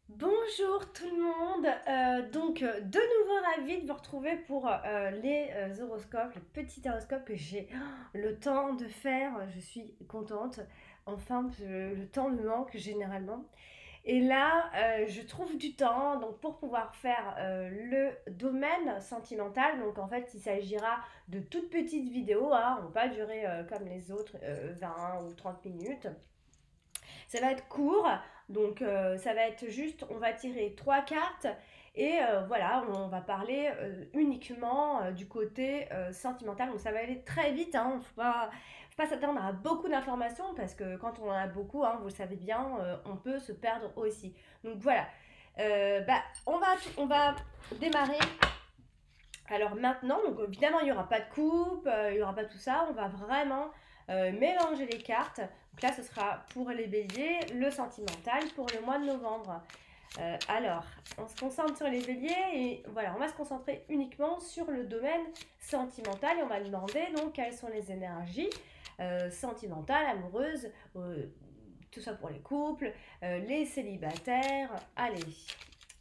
Bonjour tout le monde, de nouveau ravie de vous retrouver pour les horoscopes, le petit horoscope que j'ai le temps de faire, je suis contente, enfin le temps me manque généralement. Et là, je trouve du temps donc pour pouvoir faire le domaine sentimental. Donc en fait, il s'agira de toutes petites vidéos, hein, on ne va pas durer comme les autres 20 ou 30 minutes. Ça va être court, donc ça va être juste, on va tirer trois cartes et voilà, on va parler uniquement du côté sentimental. Donc ça va aller très vite, hein, faut pas s'attendre à beaucoup d'informations parce que quand on en a beaucoup, hein, vous le savez bien, on peut se perdre aussi. Donc voilà, on va démarrer. Alors maintenant, donc évidemment, il n'y aura pas de coupe, il n'y aura pas tout ça. On va vraiment mélanger les cartes. Donc là, ce sera pour les béliers, le sentimental pour le mois de novembre. Alors, on se concentre sur les béliers et voilà, on va se concentrer uniquement sur le domaine sentimental et on va demander donc quelles sont les énergies sentimentales, amoureuses, tout ça pour les couples, les célibataires. Allez,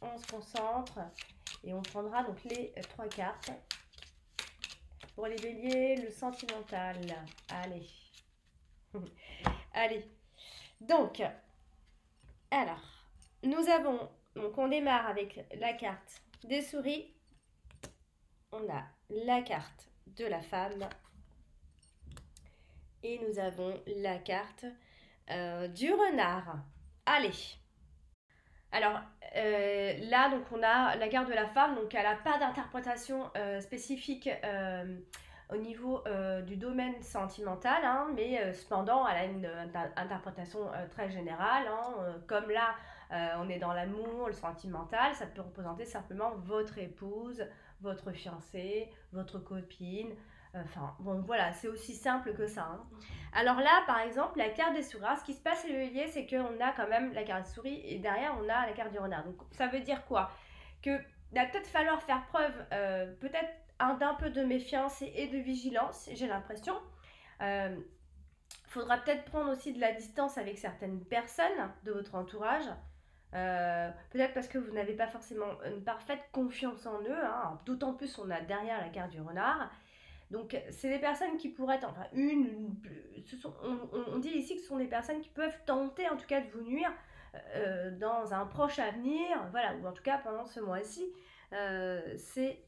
on se concentre et on prendra donc les trois cartes. Pour les béliers, le sentimental. Allez. Allez. Donc, alors, nous avons, donc on démarre avec la carte des souris. On a la carte de la femme. Et nous avons la carte du renard. Allez. Alors là, donc on a la carte de la femme, donc elle n'a pas d'interprétation spécifique au niveau du domaine sentimental, hein, mais cependant elle a une interprétation très générale, hein, comme là on est dans l'amour, le sentimental, ça peut représenter simplement votre épouse, votre fiancée, votre copine, enfin bon voilà, c'est aussi simple que ça, hein. Alors là, par exemple, la carte des souris, ce qui se passe, le lié, c'est qu'on a quand même la carte des souris et derrière, on a la carte du renard. Donc, ça veut dire quoi? Que il va peut-être falloir faire preuve peut-être d'un peu de méfiance et de vigilance, j'ai l'impression. Il faudra peut-être prendre aussi de la distance avec certaines personnes de votre entourage. Peut-être parce que vous n'avez pas forcément une parfaite confiance en eux, hein. D'autant plus on a derrière la carte du renard. Donc, c'est des personnes qui pourraient être, enfin, on dit ici que ce sont des personnes qui peuvent tenter en tout cas de vous nuire dans un proche avenir, voilà, ou en tout cas pendant ce mois-ci. C'est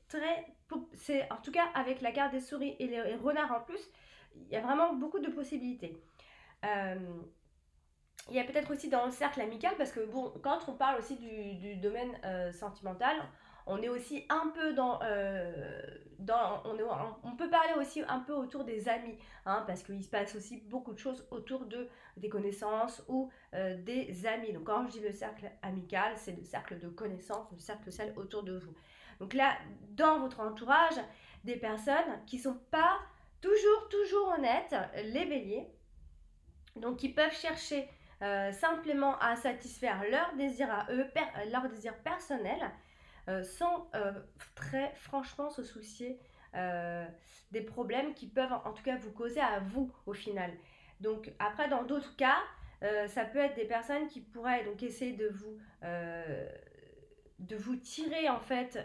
en tout cas avec la carte des souris et les renards en plus, il y a vraiment beaucoup de possibilités. Euh, il y a peut-être aussi dans le cercle amical, parce que bon, quand on parle aussi du domaine sentimental, on est aussi un peu on peut parler aussi un peu autour des amis, hein, parce qu'il se passe aussi beaucoup de choses autour des connaissances ou des amis. Donc quand je dis le cercle amical, c'est le cercle de connaissances, le cercle social autour de vous. Donc là, dans votre entourage, des personnes qui sont pas toujours honnêtes, les béliers, donc qui peuvent chercher simplement à satisfaire leurs désirs à eux, leurs désirs personnels, sans très franchement se soucier des problèmes qui peuvent en tout cas vous causer à vous au final. Donc après dans d'autres cas, ça peut être des personnes qui pourraient donc essayer de vous tirer en fait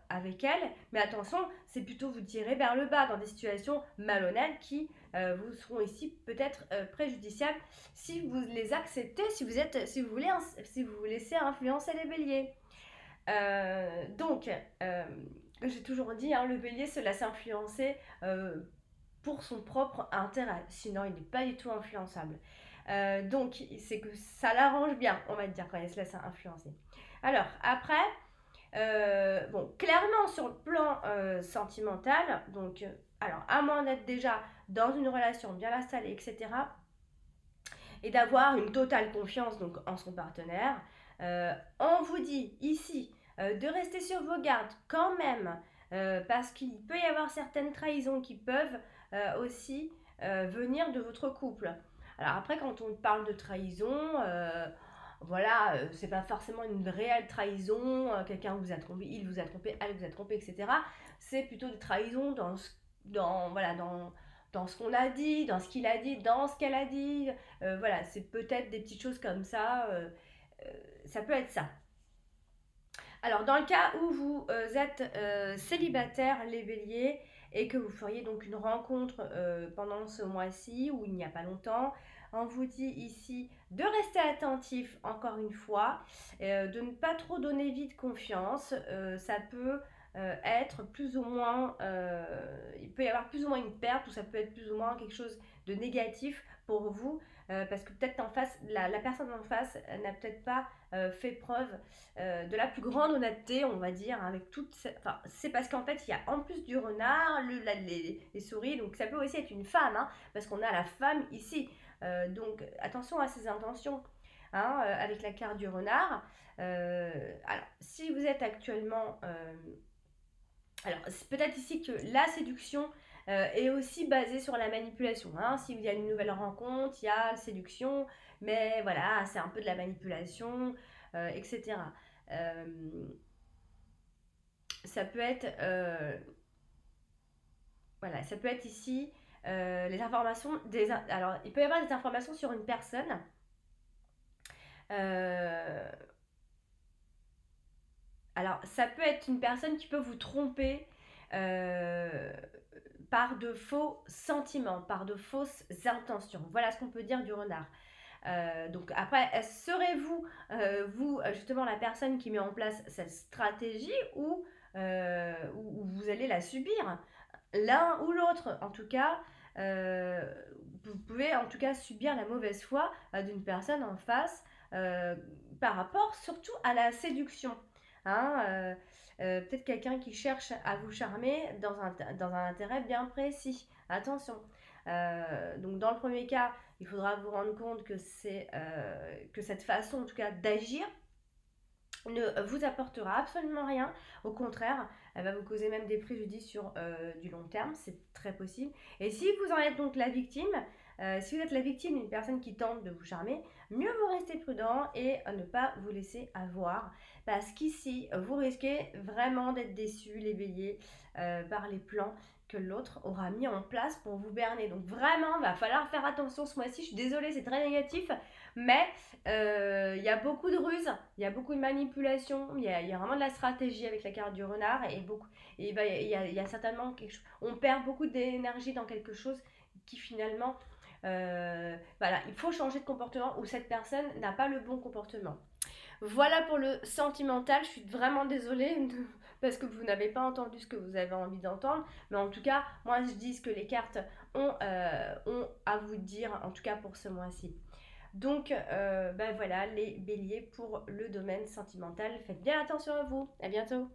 avec elles, mais attention, c'est plutôt vous tirer vers le bas dans des situations malhonnêtes qui vous seront ici peut-être préjudiciables si vous les acceptez, si vous vous laissez influencer les béliers. Donc, j'ai toujours dit, hein, le bélier se laisse influencer pour son propre intérêt, sinon il n'est pas du tout influençable. Donc, c'est que ça l'arrange bien, on va dire, quand il se laisse influencer. Alors, après, bon, clairement sur le plan sentimental, donc, alors, à moins d'être déjà dans une relation bien installée, etc., et d'avoir une totale confiance donc en son partenaire, on vous dit ici de rester sur vos gardes quand même, parce qu'il peut y avoir certaines trahisons qui peuvent aussi venir de votre couple. Alors après, quand on parle de trahison, voilà, c'est pas forcément une réelle trahison, quelqu'un vous a trompé, il vous a trompé, elle vous a trompé, etc. C'est plutôt des trahisons dans ce qu'on a dit, dans ce qu'il a dit, dans ce qu'elle a dit. Voilà, c'est peut-être des petites choses comme ça. Ça peut être ça. Alors, dans le cas où vous êtes célibataire, les béliers, et que vous feriez donc une rencontre pendant ce mois-ci ou il n'y a pas longtemps, on vous dit ici de rester attentif encore une fois, de ne pas trop donner vite confiance. Ça peut être plus ou moins, il peut y avoir plus ou moins une perte ou ça peut être plus ou moins quelque chose de négatif pour vous parce que peut-être en face, la personne en face n'a peut-être pas fait preuve de la plus grande honnêteté, on va dire, avec toute. Enfin, c'est parce qu'en fait, il y a en plus du renard, les souris, donc ça peut aussi être une femme, hein, parce qu'on a la femme ici. Donc attention à ses intentions, hein, avec la carte du renard. Alors, si vous êtes actuellement. Alors, c'est peut-être ici que la séduction est aussi basée sur la manipulation, hein. S'il y a une nouvelle rencontre, il y a la séduction, mais voilà, c'est un peu de la manipulation, etc. Euh, ça peut être, voilà, ça peut être ici les informations. Alors, il peut y avoir des informations sur une personne. euh, alors, ça peut être une personne qui peut vous tromper euh, par de faux sentiments, par de fausses intentions. Voilà ce qu'on peut dire du renard. Donc après, serez-vous, vous, justement, la personne qui met en place cette stratégie ou vous allez la subir? L'un ou l'autre, en tout cas, euh, vous pouvez en tout cas subir la mauvaise foi d'une personne en face euh, par rapport surtout à la séduction. Hein, peut-être quelqu'un qui cherche à vous charmer dans un intérêt bien précis. Attention. Donc dans le premier cas, il faudra vous rendre compte que cette façon en tout cas d'agir ne vous apportera absolument rien. Au contraire, elle va vous causer même des préjudices sur du long terme, c'est très possible. Et si vous en êtes donc la victime, si vous êtes la victime d'une personne qui tente de vous charmer, mieux vous rester prudent et ne pas vous laisser avoir. Parce qu'ici, vous risquez vraiment d'être déçu, les béliers, par les plans que l'autre aura mis en place pour vous berner. Donc vraiment, il va falloir faire attention ce mois-ci. Je suis désolée, c'est très négatif, mais il y a beaucoup de ruses, il y a beaucoup de manipulation, il y a vraiment de la stratégie avec la carte du renard et il y a certainement quelque chose. On perd beaucoup d'énergie dans quelque chose qui finalement, voilà, il faut changer de comportement ou cette personne n'a pas le bon comportement. Voilà pour le sentimental, je suis vraiment désolée parce que vous n'avez pas entendu ce que vous avez envie d'entendre, mais en tout cas, moi je dis ce que les cartes ont à vous dire, en tout cas pour ce mois-ci. Donc, ben voilà, les béliers pour le domaine sentimental. Faites bien attention à vous. À bientôt.